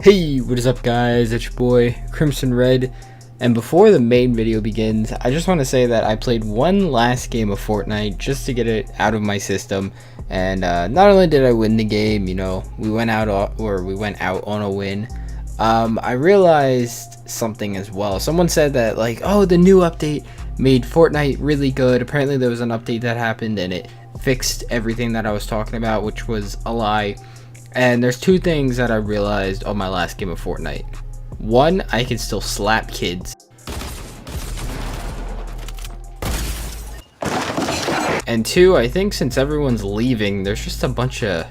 Hey, what is up guys, it's your boy Crimson Red, and before the main video begins, I just want to say that I played one last game of Fortnite just to get it out of my system, and not only did I win the game, we went out on a win. I realized something as well. Someone said that oh, the new update made Fortnite really good. Apparently there was an update that happened and it fixed everything that I was talking about, which was a lie. And there's two things that I realized on my last game of Fortnite. One, I can still slap kids. And two, I think since everyone's leaving, there's just a bunch of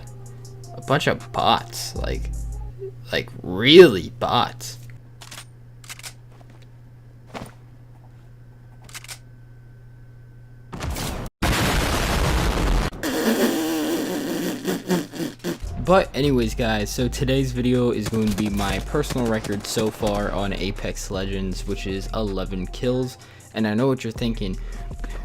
bots, like really bots. But anyways guys, so today's video is going to be my personal record so far on Apex Legends, which is 11 kills. And I know what you're thinking,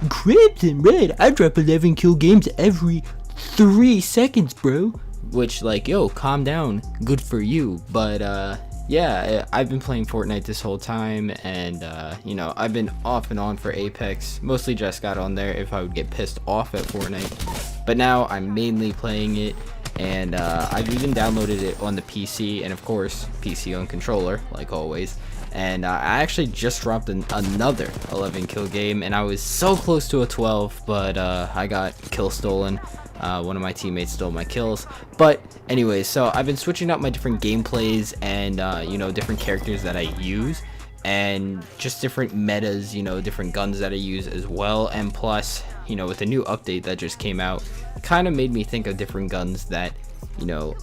Crimson Red, I drop 11 kill games every 3 seconds, bro. Which, yo, calm down, good for you. But yeah, I've been playing Fortnite this whole time, and I've been off and on for Apex. Mostly just got on there if I would get pissed off at Fortnite, but now I'm mainly playing it. And I've even downloaded it on the PC, and of course PC on controller, like always. And I actually just dropped another 11 kill game, and I was so close to a 12, but I got kill stolen. One of my teammates stole my kills. But anyways, so I've been switching up my different gameplays and different characters that I use, and just different metas, different guns that I use as well. And plus, with the new update that just came out, kind of made me think of different guns that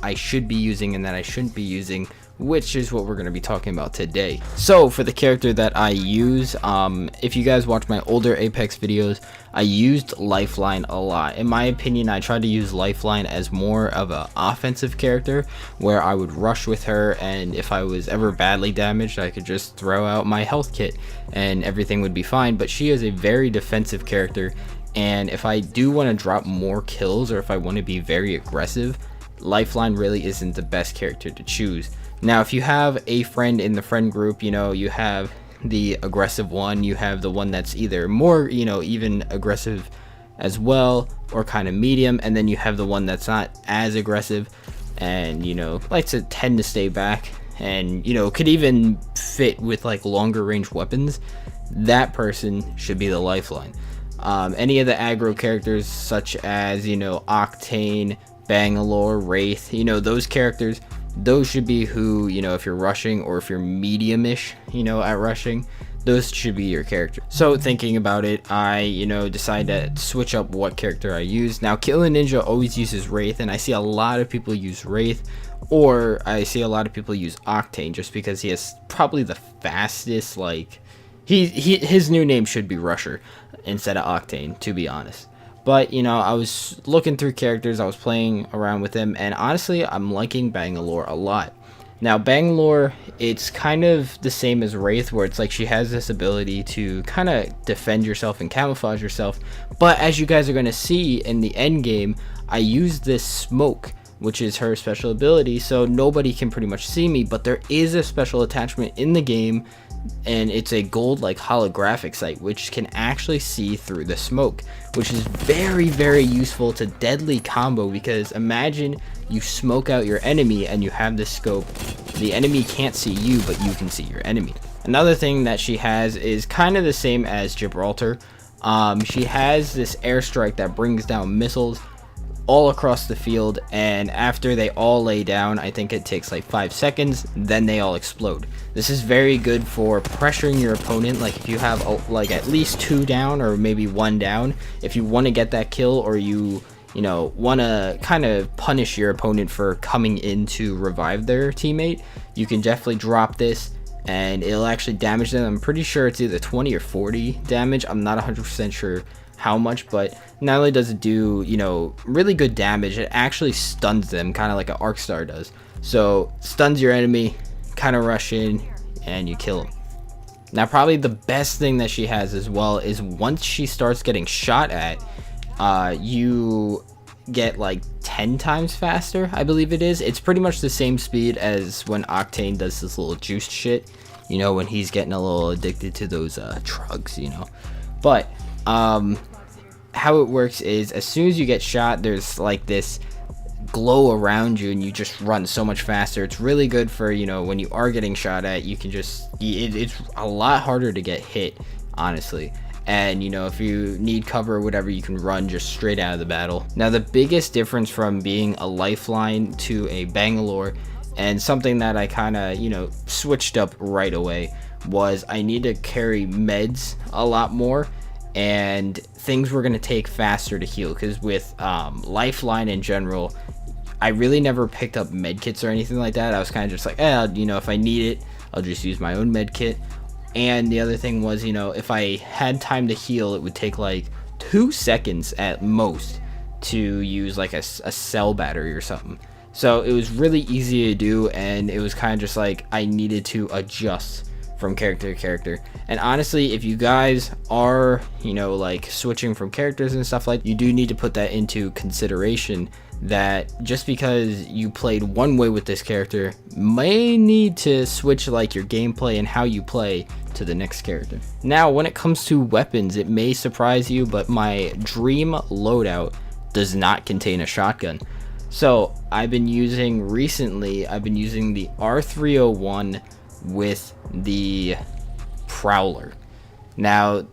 I should be using and that I shouldn't be using, which is what we're going to be talking about today. So for the character that I use, if you guys watch my older Apex videos, I used Lifeline a lot. In my opinion, I tried to use Lifeline as more of an offensive character, where I would rush with her, and if I was ever badly damaged, I could just throw out my health kit and everything would be fine. But she is a very defensive character, and if I do want to drop more kills, or if I want to be very aggressive, Lifeline really isn't the best character to choose. Now, if you have a friend in the friend group, you have the aggressive one, you have the one that's either more, even aggressive as well, or kind of medium, and then you have the one that's not as aggressive and, likes to tend to stay back and, could even fit with longer range weapons. That person should be the Lifeline. Any of the aggro characters such as, Octane, Banglore, Wraith, those characters, those should be who, if you're rushing or if you're medium-ish, at rushing, those should be your character. So thinking about it, I, decided to switch up what character I use. Now, Killer Ninja always uses Wraith, and I see a lot of people use Wraith, or I see a lot of people use Octane just because he has probably the fastest, his new name should be Rusher instead of Octane, to be honest. But, I was looking through characters, I was playing around with them, and honestly, I'm liking Banglore a lot. Now, Banglore, it's kind of the same as Wraith, where it's she has this ability to kind of defend yourself and camouflage yourself. But as you guys are going to see in the end game, I use this smoke, which is her special ability, so nobody can pretty much see me. But there is a special attachment in the game, and it's a gold holographic sight, which can actually see through the smoke, which is very, very useful to deadly combo. Because imagine you smoke out your enemy and you have this scope, the enemy can't see you, but you can see your enemy. Another thing that she has is kind of the same as Gibraltar. She has this airstrike that brings down missiles all across the field, and after they all lay down, I think it takes 5 seconds, then they all explode. This is very good for pressuring your opponent. If you have at least 2 down or maybe 1 down, if you want to get that kill, or you want to kind of punish your opponent for coming in to revive their teammate, you can definitely drop this and it'll actually damage them. I'm pretty sure it's either 20 or 40 damage. I'm not 100% sure how much, but not only does it do really good damage, it actually stuns them, kind of like an arc star does. So stuns your enemy, kind of rush in and you kill them. Now, probably the best thing that she has as well is once she starts getting shot at, you get like 10 times faster, I believe it is. It's pretty much the same speed as when Octane does this little juiced shit, you know, when he's getting a little addicted to those drugs, you know. But how it works is, as soon as you get shot, there's like this glow around you and you just run so much faster. It's really good for, you know, when you are getting shot at, you can just it's a lot harder to get hit, honestly. And, you know, if you need cover or whatever, you can run just straight out of the battle. Now, the biggest difference from being a lifeline to a Banglore, and something that I kind of, you know, switched up right away, was I need to carry meds a lot more, and things were going to take faster to heal. Because with lifeline in general, I really never picked up med kits or anything like that. I was kind of just like, you know, if I need it, I'll just use my own med kit. And the other thing was, you know, if I had time to heal, it would take like 2 seconds at most to use like a cell battery or something. So it was really easy to do, and it was kind of just like I needed to adjust from character to character. And honestly, if you guys are, you know, like switching from characters and stuff, like, you do need to put that into consideration, that just because you played one way with this character may need to switch like your gameplay and how you play to the next character. Now, when it comes to weapons, it may surprise you, but my dream loadout does not contain a shotgun. So I've been using the R301 with the Prowler. Now,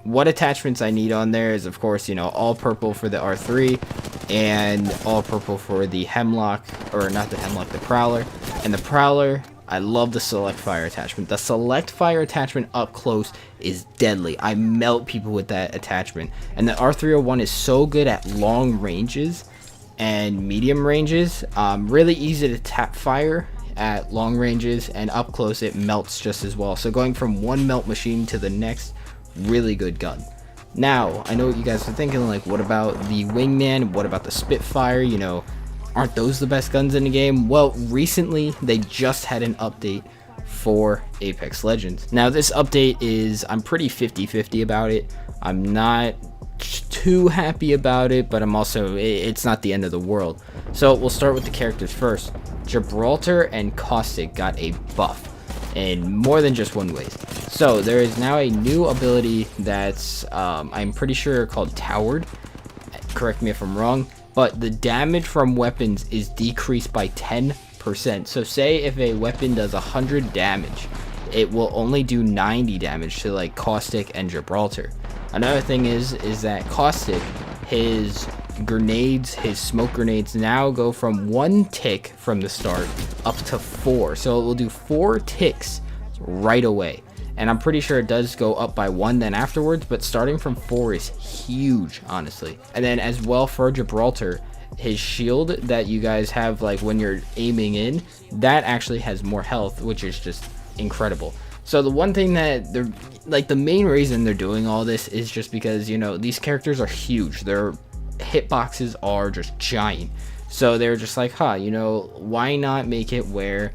what attachments I need on there is, of course, you know, all purple for the R3 and all purple for the Hemlock, or not the Hemlock, the Prowler. And the Prowler, I love the Select Fire attachment. The Select Fire attachment up close is deadly. I melt people with that attachment. And the R301 is so good at long ranges and medium ranges. Really easy to tap fire at long ranges, and up close it melts just as well. So going from one melt machine to the next, really good gun. Now, I know what you guys are thinking, like, what about the Wingman? What about the Spitfire? You know, aren't those the best guns in the game? Well, recently they just had an update for Apex Legends. Now, this update is, I'm pretty 50-50 about it. I'm not too happy about it, but I'm also, it's not the end of the world. So we'll start with the characters first. Gibraltar and Caustic got a buff in more than just one way. So there is now a new ability that's I'm pretty sure called Towered. Correct me if I'm wrong, but the damage from weapons is decreased by 10%. So say if a weapon does 100 damage, it will only do 90 damage to like Caustic and Gibraltar. Another thing is that Caustic, his grenades, his smoke grenades now go from 1 tick from the start up to 4. So it will do 4 ticks right away. And I'm pretty sure it does go up by 1 then afterwards, but starting from 4 is huge, honestly. And then as well for Gibraltar, his shield that you guys have like when you're aiming in, that actually has more health, which is just incredible. So the one thing that they're like, the main reason they're doing all this is just because, you know, these characters are huge. Their hitboxes are just giant. So they're just like, you know, why not make it where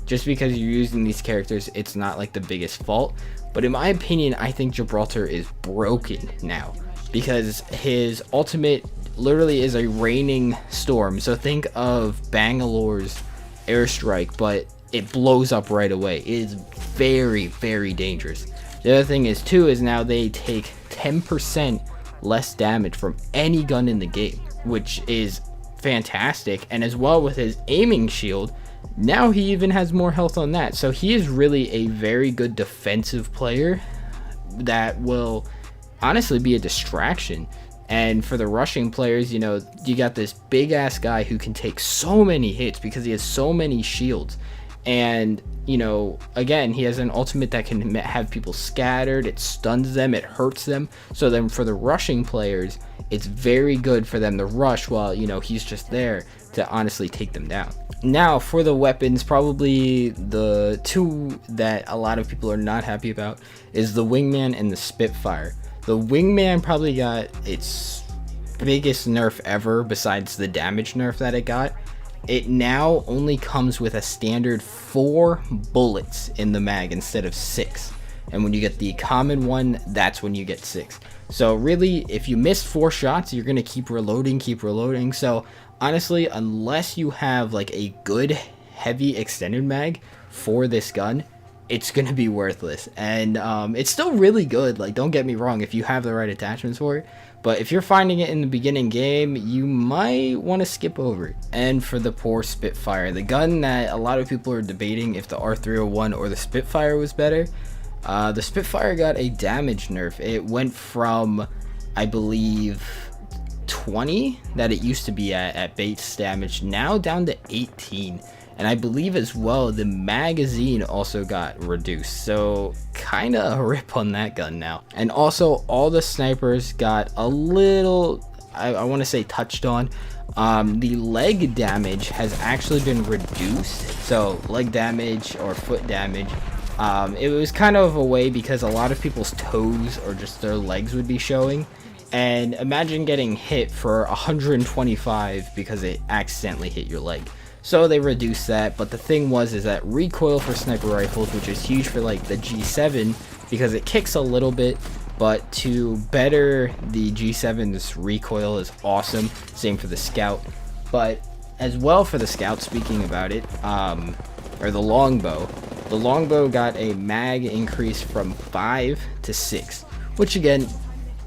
just because you're using these characters, it's not like the biggest fault. But in my opinion, I think Gibraltar is broken now, because his ultimate literally is a raining storm. So think of Bangalore's airstrike, but it blows up right away. It is very, very dangerous. The other thing is too, is now they take 10% less damage from any gun in the game, which is fantastic. And as well with his aiming shield, now he even has more health on that. So he is really a very good defensive player that will honestly be a distraction. And for the rushing players, you know, you got this big ass guy who can take so many hits because he has so many shields. And, you know, again, he has an ultimate that can have people scattered, it stuns them, it hurts them. So then for the rushing players, it's very good for them to rush while, you know, he's just there to honestly take them down. Now for the weapons, probably the two that a lot of people are not happy about is the Wingman and the Spitfire. The Wingman probably got its biggest nerf ever besides the damage nerf that it got. It now only comes with a standard 4 bullets in the mag instead of 6. and when you get the common one, that's when you get 6. So really, if you missed 4 shots, you're gonna keep reloading. So honestly, unless you have like a good heavy extended mag for this gun, it's gonna be worthless. And it's still really good, like, don't get me wrong, if you have the right attachments for it. But if you're finding it in the beginning game, you might want to skip over it. And for the poor Spitfire, the gun that a lot of people are debating if the R301 or the Spitfire was better, the Spitfire got a damage nerf. It went from, I believe, 20 that it used to be at base damage, now down to 18. And I believe as well the magazine also got reduced, so kind of a rip on that gun now. And also all the snipers got a little, I want to say, touched on. The leg damage has actually been reduced, so leg damage or foot damage, it was kind of a way because a lot of people's toes or just their legs would be showing. And imagine getting hit for 125 because it accidentally hit your leg. So they reduced that, but the thing was is that recoil for sniper rifles, which is huge for like the G7 because it kicks a little bit, but to better the G7's recoil is awesome. Same for the Scout, but as well for the Scout, speaking about it, or the longbow. The longbow got a mag increase from 5 to 6, which again,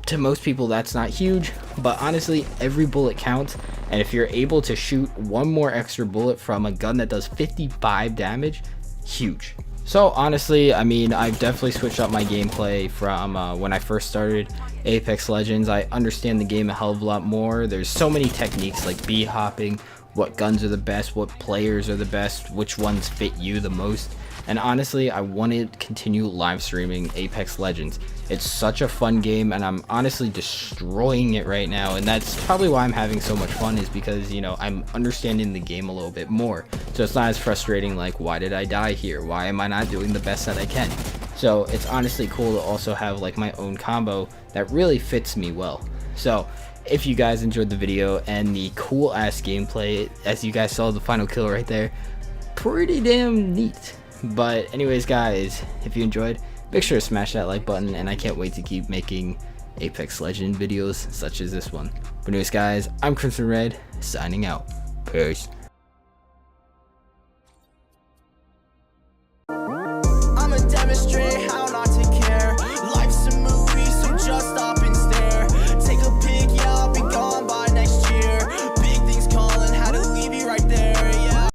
to most people that's not huge, but honestly every bullet counts, and if you're able to shoot one more extra bullet from a gun that does 55 damage, huge. So honestly, I mean, I've definitely switched up my gameplay from when I first started Apex Legends. I understand the game a hell of a lot more. There's so many techniques like B hopping, what guns are the best, what players are the best, which ones fit you the most. And honestly, I want to continue live streaming Apex Legends. It's such a fun game, and I'm honestly destroying it right now. And that's probably why I'm having so much fun, is because, you know, I'm understanding the game a little bit more. So it's not as frustrating like, why did I die here? Why am I not doing the best that I can? So it's honestly cool to also have like my own combo that really fits me well. So if you guys enjoyed the video and the cool ass gameplay, as you guys saw the final kill right there, pretty damn neat. But anyways guys, if you enjoyed, make sure to smash that like button, and I can't wait to keep making Apex Legend videos such as this one. But anyways guys, I'm Crimson Red, signing out. Peace. I'ma demonstrate how